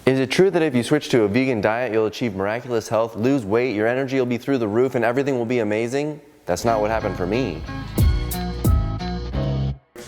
Is it true that if you switch to a vegan diet, you'll achieve miraculous health, lose weight, your energy will be through the roof, and everything will be amazing? That's not what happened for me.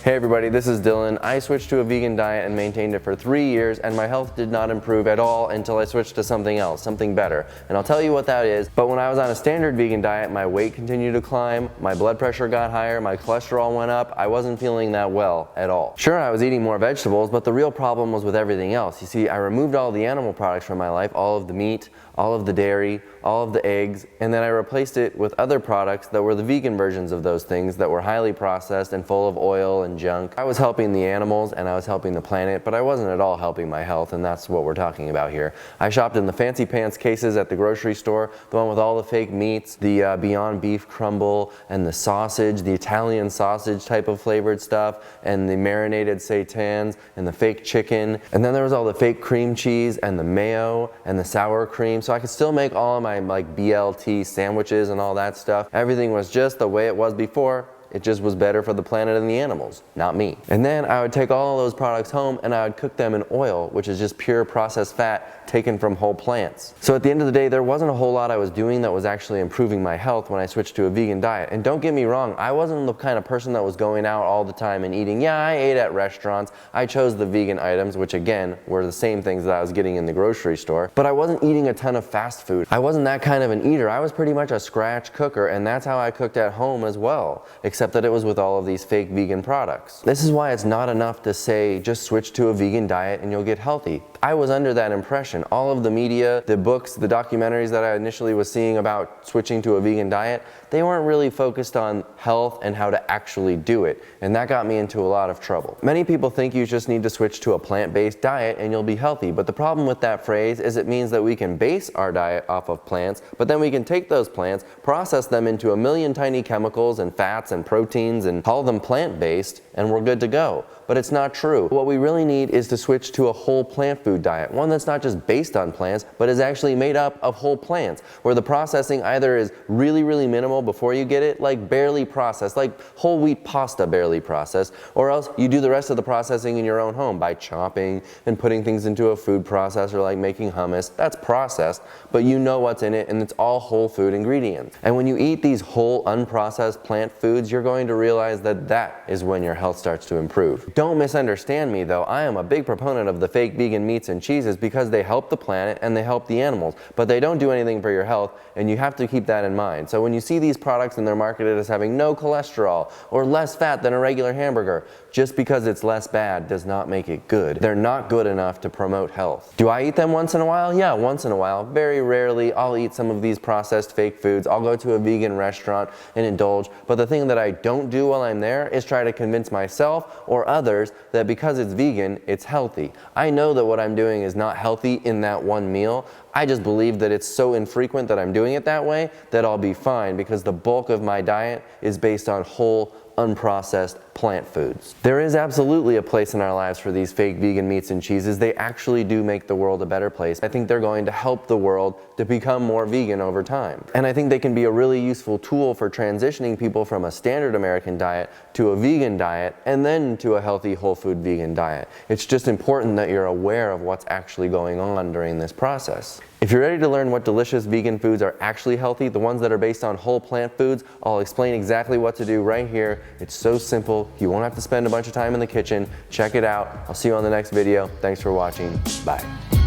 Hey everybody, this is Dylan. I switched to a vegan diet and maintained it for 3 years, and my health did not improve at all until I switched to something else, something better. And I'll tell you what that is. But when I was on a standard vegan diet, my weight continued to climb, my blood pressure got higher, my cholesterol went up. I wasn't feeling that well at all. Sure, I was eating more vegetables, but the real problem was with everything else. You see, I removed all the animal products from my life, all of the meat, all of the dairy, all of the eggs, and then I replaced it with other products that were the vegan versions of those things that were highly processed and full of oil and junk. I was helping the animals and I was helping the planet, but I wasn't at all helping my health, and that's what we're talking about here. I shopped in the fancy pants cases at the grocery store, the one with all the fake meats, the Beyond Beef crumble, and the sausage, the Italian sausage type of flavored stuff, and the marinated seitans, and the fake chicken, and then there was all the fake cream cheese, and the mayo, and the sour cream, so I could still make all of my BLT sandwiches and all that stuff. Everything was just the way it was before. It just was better for the planet and the animals, not me. And then I would take all of those products home and I would cook them in oil, which is just pure processed fat taken from whole plants. So at the end of the day, there wasn't a whole lot I was doing that was actually improving my health when I switched to a vegan diet. And don't get me wrong, I wasn't the kind of person that was going out all the time and eating. Yeah, I ate at restaurants. I chose the vegan items, which again, were the same things that I was getting in the grocery store. But I wasn't eating a ton of fast food. I wasn't that kind of an eater. I was pretty much a scratch cooker, and that's how I cooked at home as well, except that it was with all of these fake vegan products. This is why it's not enough to say, just switch to a vegan diet and you'll get healthy. I was under that impression. All of the media, the books, the documentaries that I initially was seeing about switching to a vegan diet, they weren't really focused on health and how to actually do it. And that got me into a lot of trouble. Many people think you just need to switch to a plant-based diet and you'll be healthy. But the problem with that phrase is it means that we can base our diet off of plants, but then we can take those plants, process them into a million tiny chemicals and fats and proteins and call them plant-based, and we're good to go. But it's not true. What we really need is to switch to a whole plant food diet, one that's not just based on plants, but is actually made up of whole plants, where the processing either is really, really minimal before you get it, like barely processed, like whole wheat pasta barely processed, or else you do the rest of the processing in your own home by chopping and putting things into a food processor like making hummus. That's processed, but you know what's in it, and it's all whole food ingredients. And when you eat these whole unprocessed plant foods, you're going to realize that that is when your health starts to improve. Don't misunderstand me though, I am a big proponent of the fake vegan meats and cheeses because they help the planet and they help the animals, but they don't do anything for your health, and you have to keep that in mind. So when you see these products and they're marketed as having no cholesterol or less fat than a regular hamburger, just because it's less bad does not make it good. They're not good enough to promote health. Do I eat them once in a while? Yeah, once in a while. Very rarely I'll eat some of these processed fake foods. I'll go to a vegan restaurant and indulge, but the thing that I don't do while I'm there is try to convince myself or others that because it's vegan, it's healthy. I know that what I'm doing is not healthy in that one meal. I just believe that it's so infrequent that I'm doing it that way that I'll be fine, because the bulk of my diet is based on whole, unprocessed plant foods. There is absolutely a place in our lives for these fake vegan meats and cheeses. They actually do make the world a better place. I think they're going to help the world to become more vegan over time. And I think they can be a really useful tool for transitioning people from a standard American diet to a vegan diet and then to a healthy whole food vegan diet. It's just important that you're aware of what's actually going on during this process. If you're ready to learn what delicious vegan foods are actually healthy, the ones that are based on whole plant foods, I'll explain exactly what to do right here. It's so simple. You won't have to spend a bunch of time in the kitchen. Check it out. I'll see you on the next video. Thanks for watching. Bye.